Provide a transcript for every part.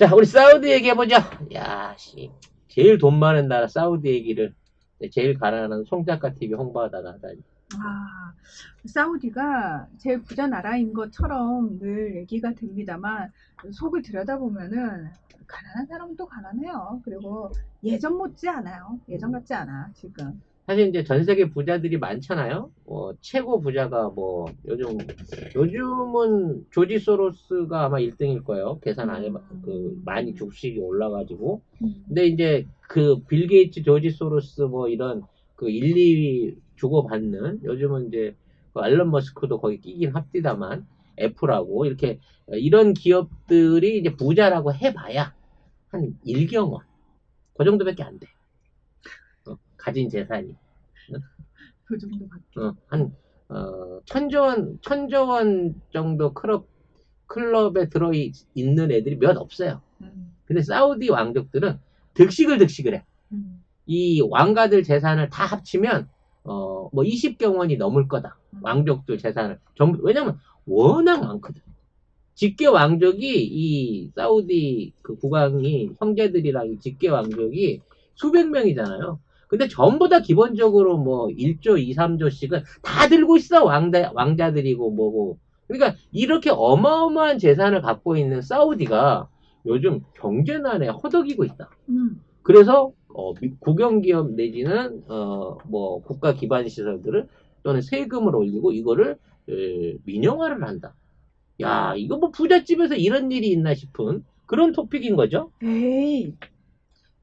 자, 우리 사우디 얘기해보자. 야, 씨. 제일 돈 많은 나라 사우디 얘기를 제일 가난한 송작가 TV 홍보하다가 하다니. 아, 사우디가 제일 부자 나라인 것처럼 늘 얘기가 됩니다만 속을 들여다보면은 가난한 사람은 또 가난해요. 그리고 예전 못지 않아요. 예전 같지 않아, 지금. 사실 이제 전 세계 부자들이 많잖아요. 최고 부자가 뭐 요즘은 조지 소로스가 아마 1등일 거예요. 계산 안 해봐 많이 음, 주식이 올라가지고. 음, 근데 이제 그 빌 게이츠, 조지 소로스 뭐 이런 그 1, 2위 주고받는 요즘은 이제 그 앨런 머스크도 거기 끼긴 합디다만 애플하고 이렇게 이런 기업들이 이제 부자라고 해봐야 한 1경원 그 정도밖에 안 돼. 가진 재산이. 그 정도밖에. 한, 천조 원 정도 클럽에 들어있는 애들이 몇 없어요. 음, 근데 사우디 왕족들은 득식을 해. 음, 이 왕가들 재산을 다 합치면, 뭐 20경원이 넘을 거다. 음. 왕족들 재산을. 전부, 왜냐면 워낙 많거든. 직계 왕족이, 이 사우디 그 국왕이, 형제들이랑 이 직계 왕족이 수백 명이잖아요. 근데 전부 다 기본적으로 뭐 1조, 2, 3조씩은 다 들고 있어. 왕자들이고 뭐고. 그러니까 이렇게 어마어마한 재산을 갖고 있는 사우디가 요즘 경제난에 허덕이고 있다. 음. 그래서 국영기업 내지는 뭐 국가 기반 시설들을 또는 세금을 올리고 이거를 민영화를 한다. 야, 이거 뭐 부잣집에서 이런 일이 있나 싶은 그런 토픽인 거죠. 에이,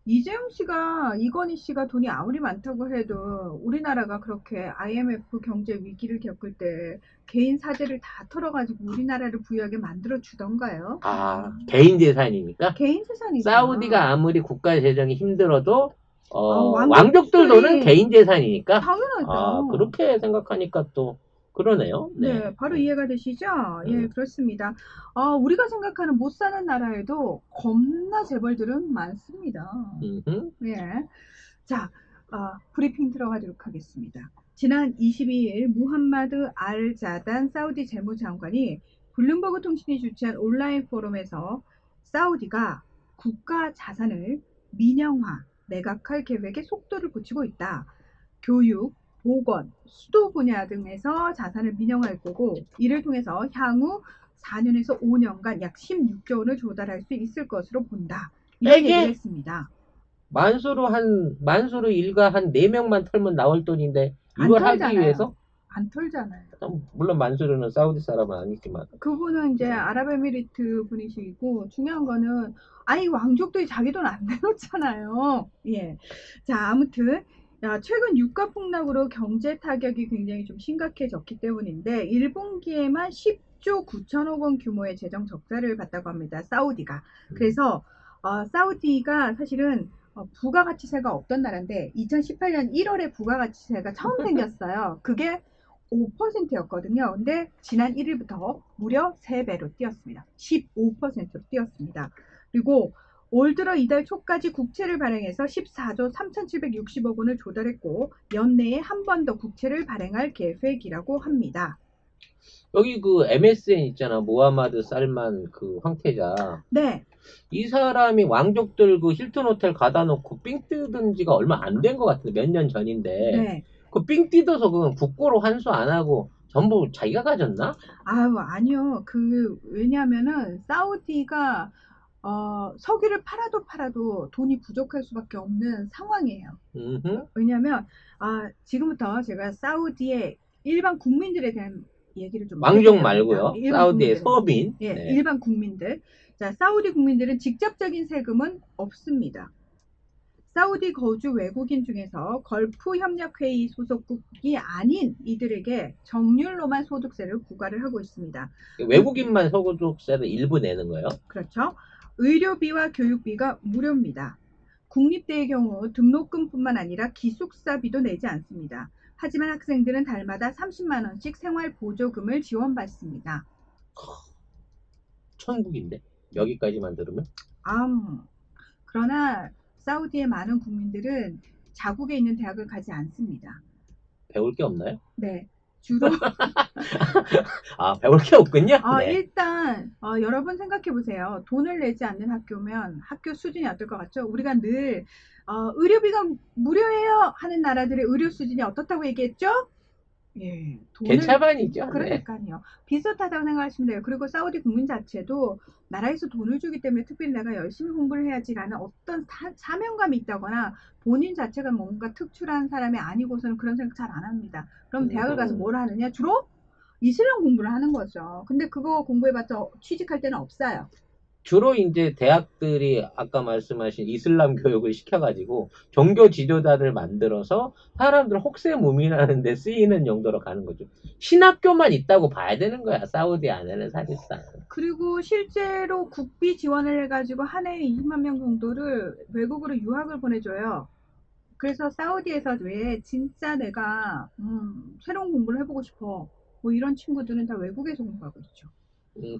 이재용 씨가, 이건희 씨가 돈이 아무리 많다고 해도 우리나라가 그렇게 IMF 경제 위기를 겪을 때 개인 사재를 다 털어가지고 우리나라를 부유하게 만들어 주던가요? 아, 개인 재산이니까 개인 재산이죠. 사우디가 아무리 국가 재정이 힘들어도 왕족들 돈은 왕족들이 개인 재산이니까 당연하죠. 그렇게 생각하니까 또 그러네요. 네. 네, 바로 이해가 되시죠? 예, 음, 그렇습니다. 우리가 생각하는 못 사는 나라에도 겁나 재벌들은 많습니다. 음, 예. 자, 브리핑 들어가도록 하겠습니다. 지난 22일 무함마드 알 자단 사우디 재무장관이 블룸버그 통신이 주최한 온라인 포럼에서 사우디가 국가 자산을 민영화, 매각할 계획에 속도를 붙이고 있다. 교육, 보건, 수도 분야 등에서 자산을 민영화할 거고 이를 통해서 향후 4년에서 5년간 약 16조 원을 조달할 수 있을 것으로 본다. 이런 얘기를 빼게 했습니다. 만수르 일가 한 4명만 털면 나올 돈인데 안 이걸 하기 털잖아요. 위해서 안 털잖아요. 물론 만수르는 사우디 사람은 아니지만 그분은 이제 아랍에미리트 분이시고 중요한 거는 아니 왕족들이 자기 돈 안 내놓잖아요. 예. 자, 아무튼 최근 유가 폭락으로 경제 타격이 굉장히 좀 심각해졌기 때문인데 1분기에만 10조 9천억 원 규모의 재정 적자를 봤다고 합니다. 사우디가. 그래서 사우디가 사실은 부가가치세가 없던 나라인데 2018년 1월에 부가가치세가 처음 생겼어요. 그게 5%였거든요. 근데 지난 1일부터 무려 3배로 뛰었습니다. 15%로 뛰었습니다. 그리고 올 들어 이달 초까지 국채를 발행해서 14조 3,760억 원을 조달했고 연내에 한 번 더 국채를 발행할 계획이라고 합니다. 여기 그 MSN 있잖아. 모하마드 살만 그 황태자. 네, 이 사람이 왕족들 그 힐튼 호텔 가다 놓고 삥 뜯은 지가 얼마 안 된 것 같은데 몇 년 전인데 네. 그 삥 뜯어서 그건 국고로 환수 안 하고 전부 자기가 가졌나? 아니요. 왜냐면은 사우디가 석유를 팔아도 돈이 부족할 수밖에 없는 상황이에요. 음, 왜냐면 지금부터 제가 사우디의 일반 국민들에 대한 얘기를 좀 왕족 해드려야겠다. 말고요. 일반 사우디의 국민들. 서민. 예, 네. 일반 국민들. 자, 사우디 국민들은 직접적인 세금은 없습니다. 사우디 거주 외국인 중에서 걸프 협력회의 소속국이 아닌 이들에게 정률로만 소득세를 부과를 하고 있습니다. 외국인만 소득세를 일부 내는 거예요. 그렇죠. 의료비와 교육비가 무료입니다. 국립대의 경우 등록금뿐만 아니라 기숙사비도 내지 않습니다. 하지만 학생들은 달마다 30만 원씩 생활보조금을 지원받습니다. 천국인데 여기까지만 들으면 그러나 사우디의 많은 국민들은 자국에 있는 대학을 가지 않습니다. 배울 게 없나요? 네. 주로 아, 배울 게 없군요. 네. 일단 여러분 생각해 보세요. 돈을 내지 않는 학교면 학교 수준이 어떨 것 같죠? 우리가 늘 의료비가 무료예요 하는 나라들의 의료 수준이 어떻다고 얘기했죠? 예, 돈을 개차반이죠. 네. 그러니까요. 비슷하다고 생각하시면 돼요. 그리고 사우디 국민 자체도 나라에서 돈을 주기 때문에 특별히 내가 열심히 공부를 해야지라는 어떤 사명감이 있다거나 본인 자체가 뭔가 특출한 사람이 아니고서는 그런 생각 잘 안 합니다. 그럼 대학을 가서 뭘 하느냐? 주로 이슬람 공부를 하는 거죠. 근데 그거 공부해봤자 취직할 때는 없어요. 주로 이제 대학들이 아까 말씀하신 이슬람 교육을 시켜가지고 종교 지도자를 만들어서 사람들 혹세무민하는 데 쓰이는 용도로 가는 거죠. 신학교만 있다고 봐야 되는 거야, 사우디 안에는 사실상. 그리고 실제로 국비 지원을 해가지고 한 해에 20만 명 정도를 외국으로 유학을 보내줘요. 그래서 사우디에서 왜 진짜 내가 새로운 공부를 해보고 싶어. 뭐 이런 친구들은 다 외국에서 공부하고 있죠.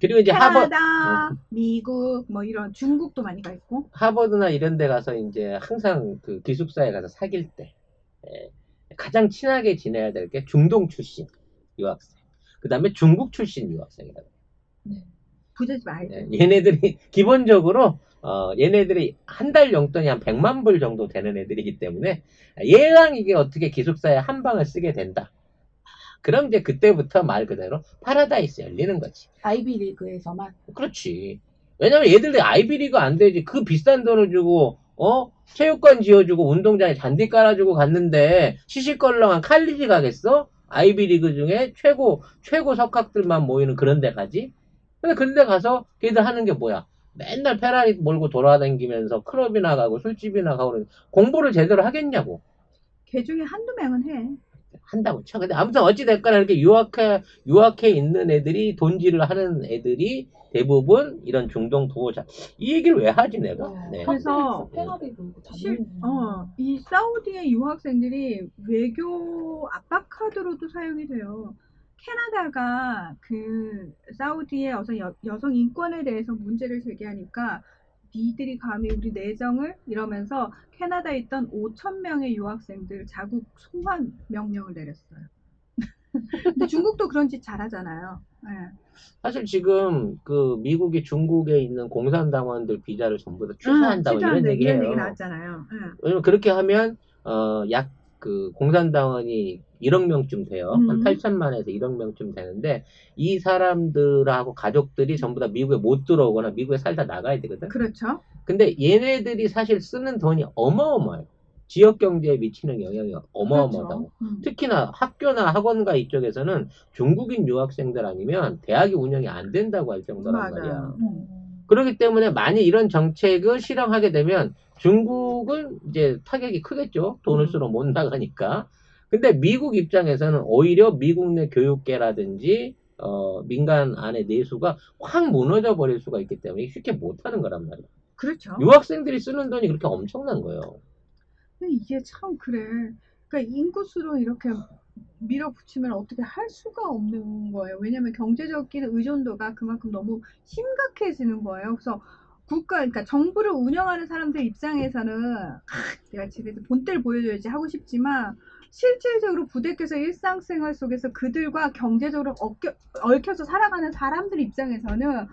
그리고 이제 캐나다, 미국, 뭐 이런 중국도 많이 가 있고. 하버드나 이런 데 가서 이제 항상 그 기숙사에 가서 사귈 때 예, 가장 친하게 지내야 될 게 중동 출신 유학생, 그 다음에 중국 출신 유학생이라고. 네. 부자지 말고. 얘네들이 기본적으로 얘네들이 한 달 용돈이 한 100만 불 정도 되는 애들이기 때문에 얘랑 이게 어떻게 기숙사에 한 방을 쓰게 된다. 그럼 이제 그때부터 말 그대로 파라다이스 열리는 거지. 아이비리그에서만. 그렇지. 왜냐면 얘들이 아이비리그 안 되지. 그 비싼 돈을 주고 체육관 지어주고 운동장에 잔디 깔아주고 갔는데 시시껄렁한 칼리지 가겠어? 아이비리그 중에 최고 석학들만 모이는 그런 데 가지? 근데 가서 걔들 하는 게 뭐야? 맨날 페라리 몰고 돌아다니면서 클럽이나 가고 술집이나 가고 공부를 제대로 하겠냐고. 걔 중에 한두 명은 해. 한다고 쳐. 근데 아무튼 어찌됐거나 이렇게 유학해 있는 애들이 돈질을 하는 애들이 대부분 이런 중동 부호자. 이 얘기를 왜 하지 내가? 네. 그래서 페라리도 이 사우디의 유학생들이 외교 압박 카드로도 사용이 돼요. 캐나다가 그 사우디의 여성 인권에 대해서 문제를 제기하니까 니들이 감히 우리 내정을 이러면서 캐나다에 있던 5천 명의 유학생들 자국 송환 명령을 내렸어요. 근데 중국도 그런 짓 잘하잖아요. 네. 사실 지금 그 미국이 중국에 있는 공산당원들 비자를 전부 다 취소한다고 이런 이런 얘기해요. 얘기 나왔잖아요. 왜냐면 그렇게 하면 약 그 공산당원이 1억 명쯤 돼요. 한 8천만에서 1억 명쯤 되는데 이 사람들하고 가족들이 전부 다 미국에 못 들어오거나 미국에 살다 나가야 되거든. 그렇죠. 근데 얘네들이 사실 쓰는 돈이 어마어마해요. 지역 경제에 미치는 영향이 어마어마하다고. 그렇죠. 특히나 학교나 학원가 이쪽에서는 중국인 유학생들 아니면 대학이 운영이 안 된다고 할 정도란 말이야. 그렇기 때문에 만약 이런 정책을 실행하게 되면 중국은 이제 타격이 크겠죠. 돈을 쓰러 못 나가니까. 근데 미국 입장에서는 오히려 미국 내 교육계라든지 민간 안의 내수가 확 무너져 버릴 수가 있기 때문에 쉽게 못 하는 거란 말이야. 그렇죠. 유학생들이 쓰는 돈이 그렇게 엄청난 거예요. 근데 이게 참 그래. 그러니까 인구수로 이렇게 밀어붙이면 어떻게 할 수가 없는 거예요. 왜냐하면 경제적인 의존도가 그만큼 너무 심각해지는 거예요. 그래서 그러니까 정부를 운영하는 사람들 입장에서는 내가 집에서 본때를 보여줘야지 하고 싶지만 실질적으로 부대껴서 일상생활 속에서 그들과 경제적으로 얽혀서 살아가는 사람들 입장에서는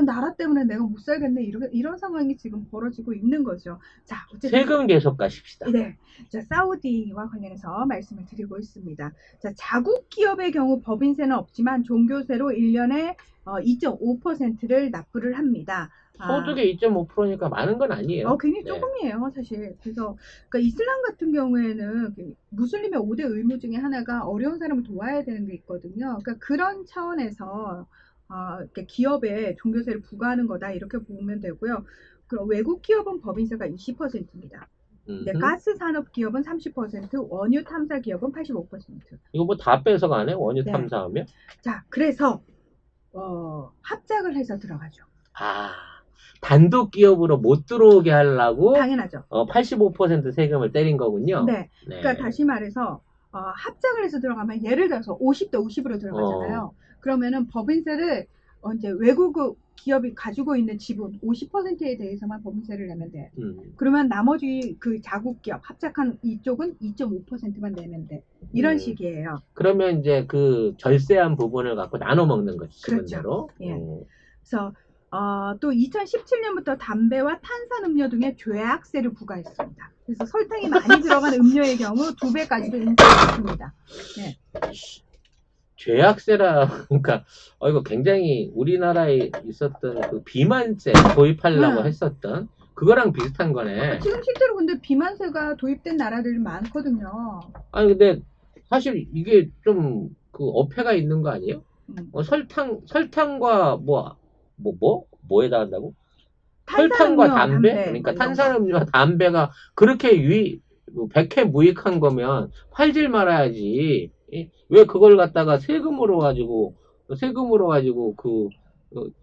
나라 때문에 내가 못 살겠네. 이런 상황이 지금 벌어지고 있는 거죠. 자, 어쨌든. 세금 계속 가십시다. 네. 자, 사우디와 관련해서 말씀을 드리고 있습니다. 자, 자국 기업의 경우 법인세는 없지만 종교세로 1년에 2.5%를 납부를 합니다. 소득의 2.5%니까 많은 건 아니에요. 굉장히 조금이에요, 사실. 그래서, 그러니까 이슬람 같은 경우에는 무슬림의 5대 의무 중에 하나가 어려운 사람을 도와야 되는 게 있거든요. 그러니까 그런 차원에서 기업에 종교세를 부과하는 거다 이렇게 보면 되고요. 그럼 외국 기업은 법인세가 20%입니다. 네, 가스 산업 기업은 30%, 원유 탐사 기업은 85%. 이거 뭐 다 뺏어가네, 원유 탐사하면? 자, 그래서 합작을 해서 들어가죠. 단독 기업으로 못 들어오게 하려고 당연하죠. 85% 세금을 때린 거군요. 네. 그러니까 다시 말해서 합작을 해서 들어가면 예를 들어서 50대 50으로 들어가잖아요. 그러면은 법인세를 이제 외국 기업이 가지고 있는 지분 50%에 대해서만 법인세를 내면 돼. 음. 그러면 나머지 그 자국 기업 합작한 이쪽은 2.5%만 내면 돼. 이런 식이에요. 그러면 이제 그 절세한 부분을 갖고 나눠 먹는 거지, 그렇죠. 지분대로. 예. 그래서 또 2017년부터 담배와 탄산음료 등의 죄악세를 부과했습니다. 그래서 설탕이 많이 들어간 음료의 경우 2배까지도 인상했습니다. 네. 죄악세라, 그러니까, 이거 굉장히 우리나라에 있었던 그 비만세 도입하려고 했었던 그거랑 비슷한 거네. 지금 실제로 근데 비만세가 도입된 나라들이 많거든요. 아니, 근데 사실 이게 좀 그 어폐가 있는 거 아니에요? 설탕과 뭐에다 한다고? 설탕과 담배? 그러니까 탄산음료와 담배가 그렇게 백해무익한 거면 팔질 말아야지. 왜 그걸 갖다가 세금으로 가지고 그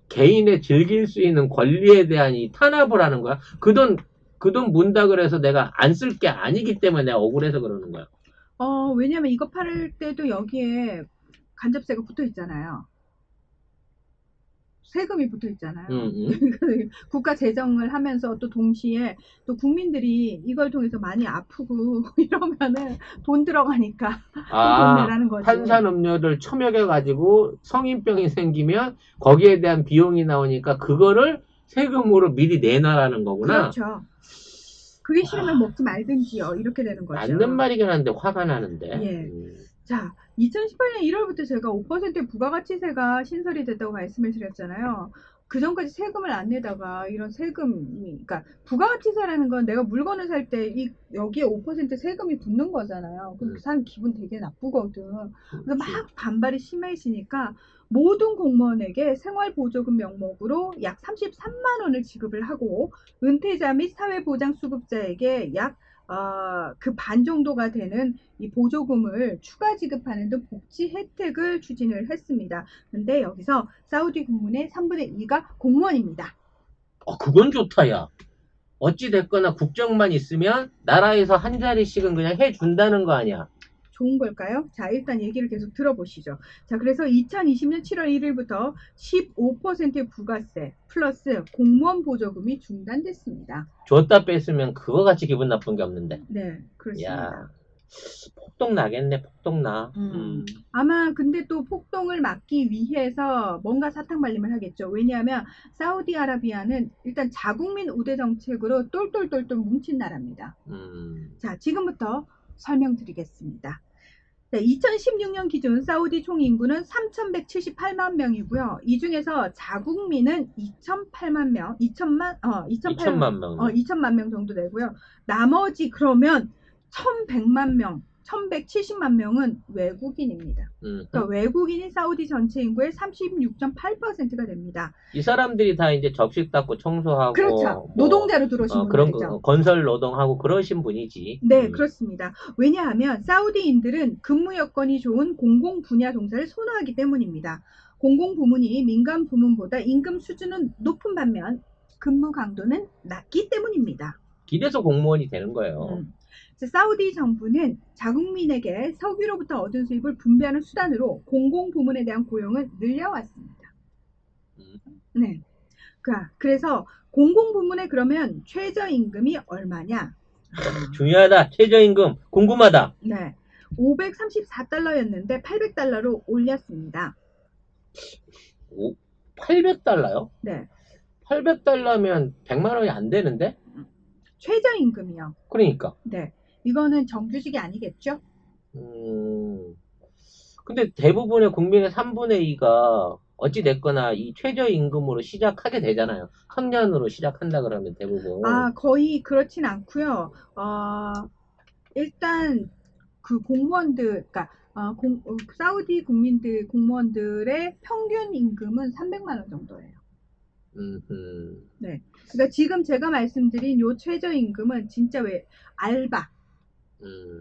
개인의 즐길 수 있는 권리에 대한 이 탄압을 하는 거야? 그 돈 문다 그래서 내가 안 쓸 게 아니기 때문에 내가 억울해서 그러는 거야. 왜냐면 이거 팔을 때도 여기에 간접세가 붙어 있잖아요. 세금이 붙어 있잖아요. 국가 재정을 하면서 또 동시에 또 국민들이 이걸 통해서 많이 아프고 이러면은 돈 들어가니까 돈 내라는 거지. 탄산음료를 처먹여 가지고 성인병이 생기면 거기에 대한 비용이 나오니까 그거를 세금으로 미리 내놔라는 거구나. 그렇죠. 그게 싫으면 먹지 말든지요. 이렇게 되는 거죠. 맞는 말이긴 한데 화가 나는데. 예. 자, 2018년 1월부터 제가 5% 부가가치세가 신설이 됐다고 말씀을 드렸잖아요. 그 전까지 세금을 안 내다가 이런 세금이, 그러니까 부가가치세라는 건 내가 물건을 살 때 여기에 5% 세금이 붙는 거잖아요. 그럼 그 사람 기분 되게 나쁘거든. 그래서 막 반발이 심해지니까 모든 공무원에게 생활보조금 명목으로 약 33만 원을 지급을 하고 은퇴자 및 사회보장수급자에게 약 그 반 정도가 되는 이 보조금을 추가 지급하는 등 복지 혜택을 추진을 했습니다. 근데 여기서 사우디 국민의 3분의 2가 공무원입니다. 그건 좋다, 야. 어찌됐거나 국적만 있으면 나라에서 한 자리씩은 그냥 해준다는 거 아니야. 좋은 걸까요? 자, 일단 얘기를 계속 들어보시죠. 자, 그래서 2020년 7월 1일부터 15%의 부가세 플러스 공무원 보조금이 중단됐습니다. 줬다 뺐으면 그거 같이 기분 나쁜 게 없는데. 네, 그렇습니다. 야, 폭동 나겠네, 폭동 나. 아마 근데 또 폭동을 막기 위해서 뭔가 사탕발림을 하겠죠. 왜냐하면 사우디아라비아는 일단 자국민 우대 정책으로 똘똘똘똘 뭉친 나라입니다. 자, 지금부터 설명드리겠습니다. 네, 2016년 기준 사우디 총 인구는 3,178만 명이고요. 이 중에서 자국민은 2,008만 명, 2,000만 명 정도 되고요. 나머지 그러면 1,100만 명, 1,170만 명은 외국인입니다. 그러니까 외국인이 사우디 전체 인구의 36.8%가 됩니다. 이 사람들이 다 이제 접시 닦고 청소하고. 그렇죠. 노동자로 들어오신 분들이죠. 건설 노동하고 그러신 분이지. 네, 그렇습니다. 왜냐하면 사우디인들은 근무 여건이 좋은 공공 분야 종사를 선호하기 때문입니다. 공공 부문이 민간 부문보다 임금 수준은 높은 반면 근무 강도는 낮기 때문입니다. 이래서 공무원이 되는 거예요. 사우디 정부는 자국민에게 석유로부터 얻은 수입을 분배하는 수단으로 공공 부문에 대한 고용을 늘려왔습니다. 네. 그래서 공공 부문에 그러면 최저임금이 얼마냐? 중요하다. 최저임금 궁금하다. 네. 534달러였는데 800달러로 올렸습니다. 800달러요? 네. 800달러면 100만 원이 안 되는데? 최저임금이요. 그러니까. 네. 이거는 정규직이 아니겠죠? 근데 대부분의 국민의 3분의 2가 어찌됐거나 이 최저임금으로 시작하게 되잖아요. 청년으로 시작한다 그러면 대부분. 거의 그렇진 않고요. 일단 그 공무원들, 그러니까 사우디 공무원들의 평균 임금은 300만 원 정도예요. 네. 그러니까 지금 제가 말씀드린 요 최저임금은 진짜 왜 알바,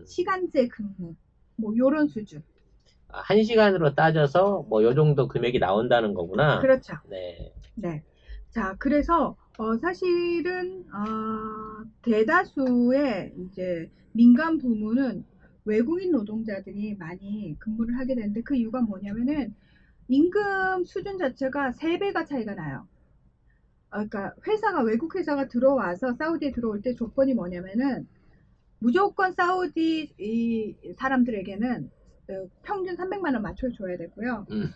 시간제 근무, 뭐 요런 수준. 1시간으로 따져서 뭐 요 정도 금액이 나온다는 거구나. 그렇죠. 네. 네. 자, 그래서 사실은 대다수의 이제 민간 부문은 외국인 노동자들이 많이 근무를 하게 되는데 그 이유가 뭐냐면은 임금 수준 자체가 3배가 차이가 나요. 그러니까 외국 회사가 들어와서 사우디에 들어올 때 조건이 뭐냐면은 무조건 사우디 이 사람들에게는 평균 300만 원 맞춰줘야 되고요. 음.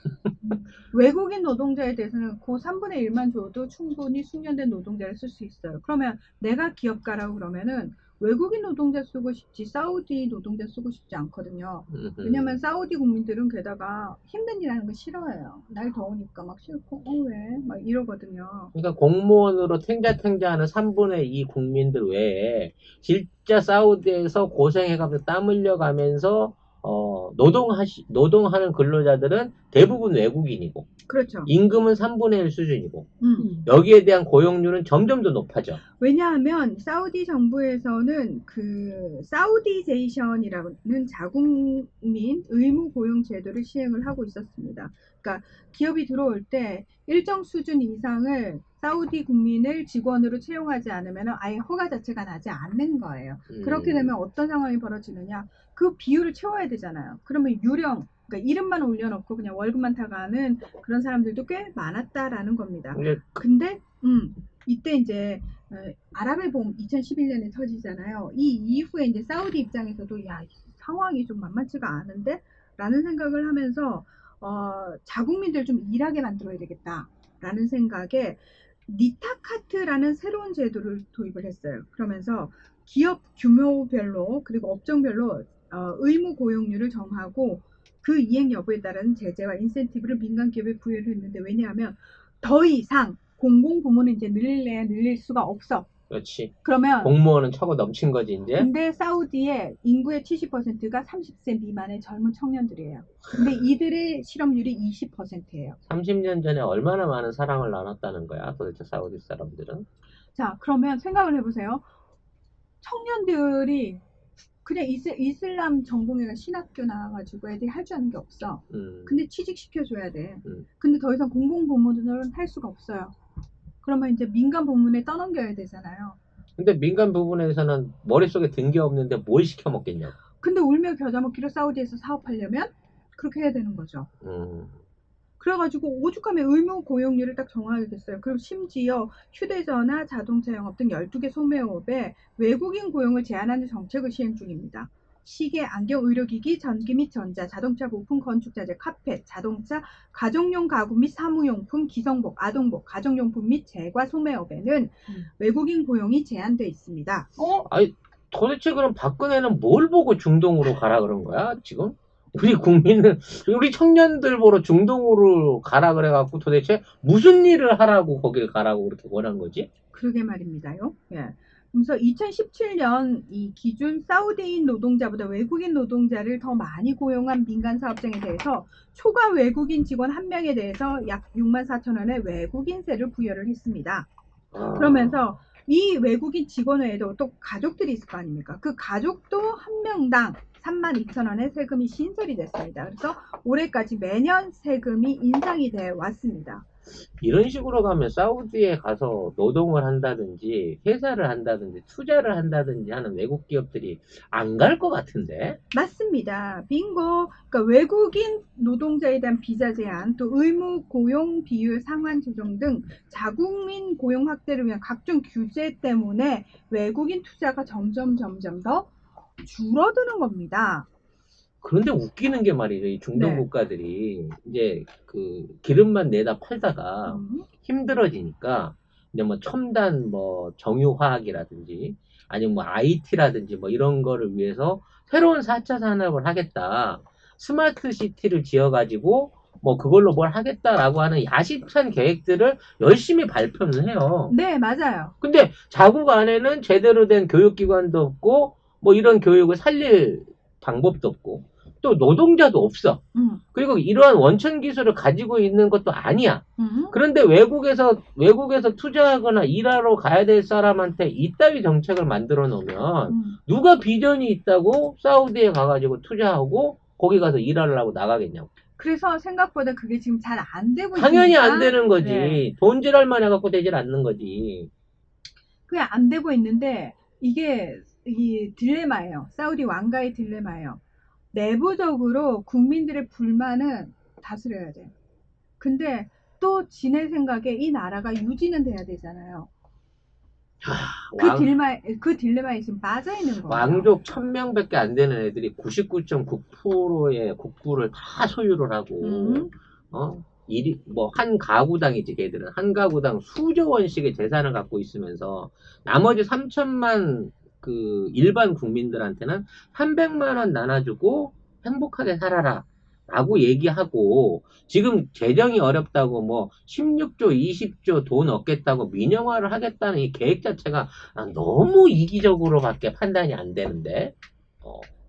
외국인 노동자에 대해서는 그 3분의 1만 줘도 충분히 숙련된 노동자를 쓸 수 있어요. 그러면 내가 기업가라고 그러면은 외국인 노동자 쓰고 싶지 사우디 노동자 쓰고 싶지 않거든요. 왜냐면 사우디 국민들은 게다가 힘든 일 하는 거 싫어해요. 날 더우니까 막 싫고 왜? 막 이러거든요. 그러니까 공무원으로 탱자탱자하는 3분의 2 국민들 외에 진짜 사우디에서 고생해가면서 땀 흘려가면서 노동하는 근로자들은 대부분 외국인이고 그렇죠. 임금은 3분의 1 수준이고 여기에 대한 고용률은 점점 더 높아져. 왜냐하면 사우디 정부에서는 그 사우디제이션이라는 자국민 의무 고용 제도를 시행을 하고 있었습니다. 그러니까 기업이 들어올 때 일정 수준 이상을 사우디 국민을 직원으로 채용하지 않으면 아예 허가 자체가 나지 않는 거예요. 그렇게 되면 어떤 상황이 벌어지느냐? 그 비율을 채워야 되잖아요. 그러면 유령, 그러니까 이름만 올려놓고 그냥 월급만 타가는 그런 사람들도 꽤 많았다라는 겁니다. 근데 이때 이제 아랍의 봄 2011년에 터지잖아요. 이 이후에 이제 사우디 입장에서도 야, 상황이 좀 만만치가 않은데? 라는 생각을 하면서 자국민들 좀 일하게 만들어야 되겠다라는 생각에 니타카트라는 새로운 제도를 도입을 했어요. 그러면서 기업 규모별로 그리고 업종별로 의무 고용률을 정하고 그 이행 여부에 따른 제재와 인센티브를 민간 기업에 부여를 했는데 왜냐하면 더 이상 공공부문은 이제 늘릴 수가 없어. 그렇지. 그러면 공무원은 차고 넘친 거지 이제. 근데 사우디의 인구의 70%가 30세 미만의 젊은 청년들이에요. 근데 이들의 실업률이 20%예요. 30년 전에 얼마나 많은 사랑을 나눴다는 거야 도대체 사우디 사람들은. 자, 그러면 생각을 해보세요. 청년들이 그냥 이슬람 전공이나 신학교 나와가지고 애들이 할 줄 아는 게 없어. 근데 취직시켜줘야 돼. 근데 더 이상 공공부문은 할 수가 없어요. 그러면 이제 민간 부문에 떠넘겨야 되잖아요. 근데 민간 부분에서는 머릿속에 든 게 없는데 뭘 시켜 먹겠냐고. 근데 울며 겨자 먹기로 사우디에서 사업하려면 그렇게 해야 되는 거죠. 그래가지고 오죽하면 의무 고용률을 딱 정하게 됐어요. 그리고 심지어 휴대전화, 자동차 영업 등 12개 소매업에 외국인 고용을 제한하는 정책을 시행 중입니다. 시계, 안경, 의료기기, 전기 및 전자, 자동차 부품, 건축자재, 카펫, 자동차, 가정용 가구 및 사무용품, 기성복, 아동복, 가정용품 및 제과 소매업에는 외국인 고용이 제한되어 있습니다. 아니 도대체 그럼 박근혜는 뭘 보고 중동으로 가라 그런 거야 지금? 우리 국민은 우리 청년들 보러 중동으로 가라 그래갖고 도대체 무슨 일을 하라고 거길 가라고 그렇게 원한 거지? 그러게 말입니다요. 예. 그래서 2017년 이 기준 사우디인 노동자보다 외국인 노동자를 더 많이 고용한 민간 사업장에 대해서 초과 외국인 직원 1명에 대해서 약 64,000원의 외국인세를 부여를 했습니다. 그러면서 이 외국인 직원 외에도 또 가족들이 있을 거 아닙니까? 그 가족도 한 명당 32,000원의 세금이 신설이 됐습니다. 그래서 올해까지 매년 세금이 인상이 돼 왔습니다. 이런 식으로 가면 사우디에 가서 노동을 한다든지 회사를 한다든지 투자를 한다든지 하는 외국 기업들이 안 갈 것 같은데? 맞습니다. 빙고. 그러니까 외국인 노동자에 대한 비자 제한, 또 의무 고용 비율 상한 조정 등 자국민 고용 확대를 위한 각종 규제 때문에 외국인 투자가 점점 더 줄어드는 겁니다. 그런데 웃기는 게 말이죠. 이 중동 네. 국가들이 이제 그 기름만 내다 팔다가 힘들어지니까 이제 뭐 첨단 뭐 정유화학이라든지 아니면 뭐 IT라든지 뭐 이런 거를 위해서 새로운 4차 산업을 하겠다. 스마트 시티를 지어가지고 뭐 그걸로 뭘 하겠다라고 하는 야심찬 계획들을 열심히 발표는 해요. 네, 맞아요. 근데 자국 안에는 제대로 된 교육기관도 없고 뭐 이런 교육을 살릴 방법도 없고 또 노동자도 없어. 그리고 이러한 원천 기술을 가지고 있는 것도 아니야. 그런데 외국에서 투자하거나 일하러 가야 될 사람한테 이따위 정책을 만들어 놓으면 누가 비전이 있다고 사우디에 가가지고 투자하고 거기 가서 일하려고 나가겠냐고. 그래서 생각보다 그게 지금 잘 안 되고 당연히 있으니까 안 되는 거지. 네. 돈질할만 해갖고 되질 않는 거지. 그게 안 되고 있는데 이게 이 딜레마예요. 사우디 왕가의 딜레마예요. 내부적으로 국민들의 불만은 다스려야 돼. 근데 또 지네 생각에 이 나라가 유지는 돼야 되잖아요. 왕, 그 딜레마에 지금 빠져 있는 거예요. 왕족 1000명밖에 안 되는 애들이 99.9%의 국부를 다 소유를 하고, 한 가구당이지, 걔들은. 한 가구당 수조 원씩의 재산을 갖고 있으면서, 나머지 3천만 그 일반 국민들한테는 300만 원 나눠주고 행복하게 살아라. 라고 얘기하고, 지금 재정이 어렵다고 뭐 16조, 20조 돈 얻겠다고 민영화를 하겠다는 이 계획 자체가 너무 이기적으로밖에 판단이 안 되는데.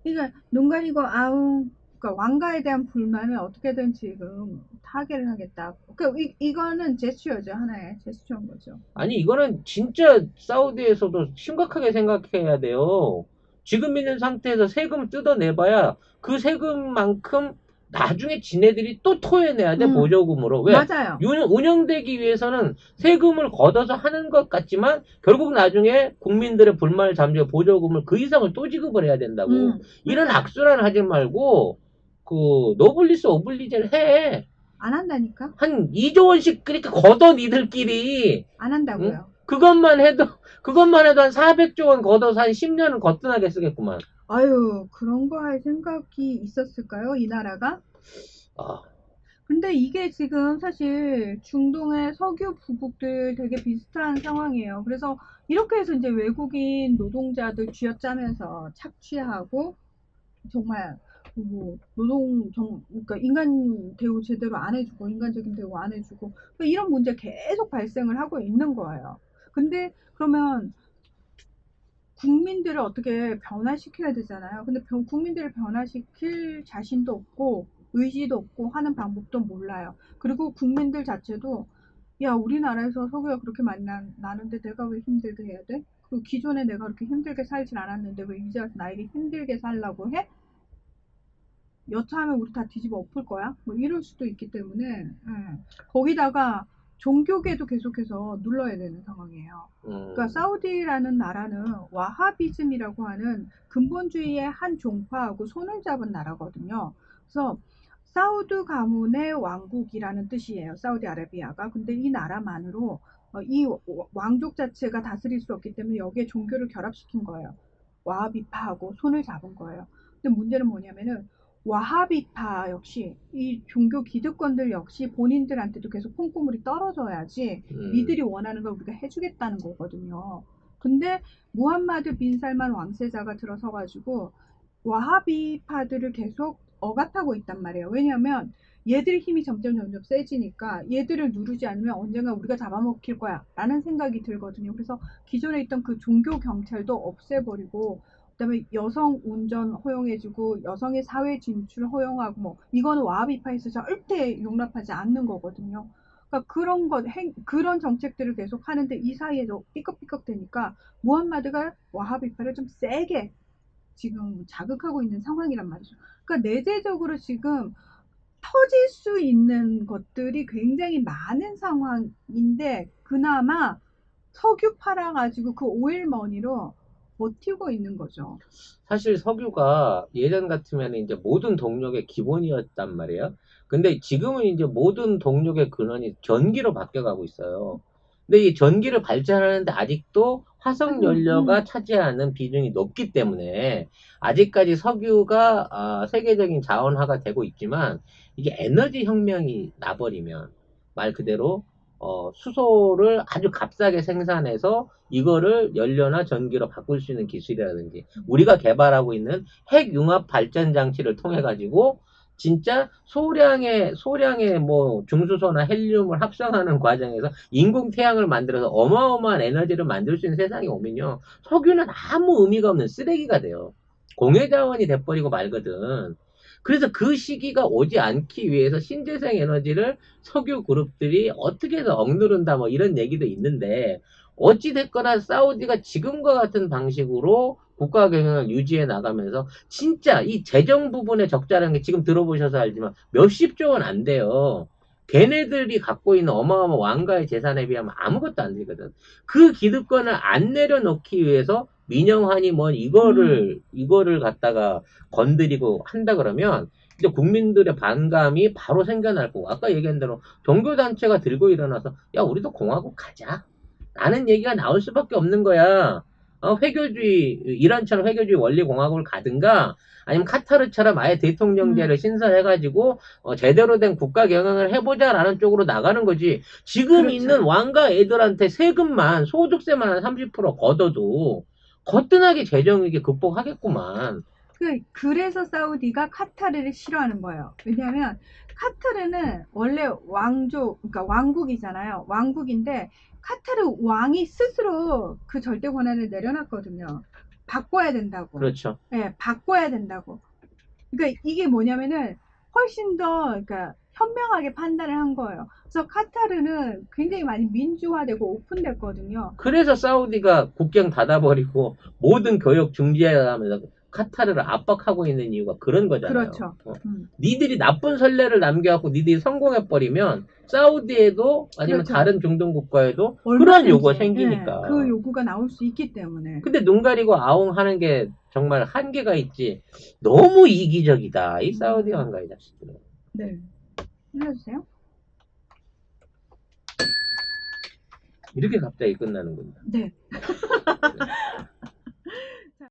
그러니까 눈 가리고 아우, 그러니까 왕가에 대한 불만을 어떻게든 지금 타개를 하겠다. 그러니까 이거는 제스처죠. 하나의 제스처인 거죠. 아니, 이거는 진짜 사우디에서도 심각하게 생각해야 돼요. 지금 있는 상태에서 세금 뜯어내봐야 그 세금만큼 나중에 지네들이 또 토해내야 돼, 보조금으로. 왜? 맞아요. 운영되기 위해서는 세금을 걷어서 하는 것 같지만 결국 나중에 국민들의 불만을 잠재워 보조금을 그 이상을 또 지급을 해야 된다고. 이런 맞아요. 악순환을 하지 말고 그 노블리스 오블리제를 해. 안 한다니까? 한 2조 원씩 그러니까 걷어 니들끼리. 안 한다고요. 그것만 해도 한 400조 원 걷어서 한 10년은 거뜬하게 쓰겠구만. 아유, 그런 거 할 생각이 있었을까요? 이 나라가? 아, 근데 이게 지금 사실 중동의 석유 부국들 되게 비슷한 상황이에요. 그래서 이렇게 해서 이제 외국인 노동자들 쥐어짜면서 착취하고 정말 뭐 그러니까 인간 대우 제대로 안 해주고 인간적인 대우 안 해주고 그러니까 이런 문제 계속 발생을 하고 있는 거예요. 근데 그러면 국민들을 어떻게 변화시켜야 되잖아요. 근데 국민들을 변화시킬 자신도 없고 의지도 없고 하는 방법도 몰라요. 그리고 국민들 자체도 야, 우리나라에서 석유가 그렇게 많이 나는데 내가 왜 힘들게 해야 돼? 그 기존에 내가 그렇게 힘들게 살질 않았는데 왜 이제 와서 나에게 힘들게 살라고 해? 여차하면 우리 다 뒤집어 엎을 거야? 뭐 이럴 수도 있기 때문에 거기다가 종교계도 계속해서 눌러야 되는 상황이에요. 그러니까 사우디라는 나라는 와하비즘이라고 하는 근본주의의 한 종파하고 손을 잡은 나라거든요. 그래서 사우드 가문의 왕국이라는 뜻이에요. 사우디아라비아가. 근데 이 나라만으로 이 왕족 자체가 다스릴 수 없기 때문에 여기에 종교를 결합시킨 거예요. 와하비파하고 손을 잡은 거예요. 근데 문제는 뭐냐면은 와하비파 역시 이 종교 기득권들 역시 본인들한테도 계속 콩고물이 떨어져야지 니들이 원하는 걸 우리가 해주겠다는 거거든요. 근데 무함마드 빈 살만 왕세자가 들어서 가지고 와하비파들을 계속 억압하고 있단 말이에요. 왜냐하면 얘들의 힘이 점점 세지니까 얘들을 누르지 않으면 언젠가 우리가 잡아먹힐 거야 라는 생각이 들거든요. 그래서 기존에 있던 그 종교 경찰도 없애버리고 그다음에 여성 운전 허용해주고 여성의 사회 진출 허용하고 뭐 이거는 와하비파에서 절대 용납하지 않는 거거든요. 그러니까 그런 정책들을 계속 하는데 이 사이에도 삐걱삐걱 되니까 무함마드가 와하비파를 좀 세게 지금 자극하고 있는 상황이란 말이죠. 그러니까 내재적으로 지금 터질 수 있는 것들이 굉장히 많은 상황인데 그나마 석유 팔아가지고 그 오일머니로 버티고 있는 거죠. 사실 석유가 예전 같으면 이제 모든 동력의 기본이었단 말이에요. 근데 지금은 이제 모든 동력의 근원이 전기로 바뀌어가고 있어요. 근데 이 전기를 발전하는데 아직도 화석 연료가 차지하는 비중이 높기 때문에 아직까지 석유가 세계적인 자원화가 되고 있지만 이게 에너지 혁명이 나버리면 말 그대로 수소를 아주 값싸게 생산해서 이거를 연료나 전기로 바꿀 수 있는 기술이라든지 우리가 개발하고 있는 핵융합 발전 장치를 통해 가지고 진짜 소량의 뭐 중수소나 헬륨을 합성하는 과정에서 인공 태양을 만들어서 어마어마한 에너지를 만들 수 있는 세상이 오면요. 석유는 아무 의미가 없는 쓰레기가 돼요. 공해 자원이 돼버리고 말거든. 그래서 그 시기가 오지 않기 위해서 신재생 에너지를 석유 그룹들이 어떻게 해서 억누른다 뭐 이런 얘기도 있는데 어찌됐거나 사우디가 지금과 같은 방식으로 국가 경영을 유지해 나가면서 진짜 이 재정 부분의 적자라는 게 지금 들어보셔서 알지만 몇십조 원 안 돼요. 걔네들이 갖고 있는 어마어마한 왕가의 재산에 비하면 아무것도 안 되거든. 그 기득권을 안 내려놓기 위해서 민영환이 뭐 이거를 갖다가 건드리고 한다 그러면 근데 국민들의 반감이 바로 생겨날 거고, 아까 얘기한 대로 종교단체가 들고 일어나서, 야, 우리도 공화국 가자. 라는 얘기가 나올 수밖에 없는 거야. 회교주의, 이란처럼 회교주의 원리 공화국을 가든가, 아니면 카타르처럼 아예 대통령제를 신설해가지고, 제대로 된 국가 경영을 해보자라는 쪽으로 나가는 거지. 지금 그렇죠. 있는 왕가 애들한테 세금만, 소득세만 한 30% 걷어도, 거뜬하게 재정위기 극복하겠구만. 그래서 사우디가 카타르를 싫어하는 거예요. 왜냐하면 카타르는 원래 왕족, 그러니까 왕국이잖아요. 왕국인데 카타르 왕이 스스로 그 절대 권한을 내려놨거든요. 바꿔야 된다고. 그렇죠. 예, 바꿔야 된다고. 그러니까 이게 뭐냐면은 훨씬 더 그러니까 현명하게 판단을 한 거예요. 그래서 카타르는 굉장히 많이 민주화되고 오픈됐거든요. 그래서 사우디가 국경 닫아버리고 모든 교역 중지하면서 카타르를 압박하고 있는 이유가 그런 거잖아요. 그렇죠. 니들이 나쁜 선례를 남겨갖고 니들이 성공해버리면 사우디에도 아니면 그렇죠. 다른 중동 국가에도 그런 얼마든지, 요구가 예, 생기니까. 그 요구가 나올 수 있기 때문에. 근데 눈 가리고 아웅하는 게 정말 한계가 있지. 너무 이기적이다. 이 사우디 왕가의 자식들은. 네. 해주세요. 이렇게 갑자기 끝나는군요. 네.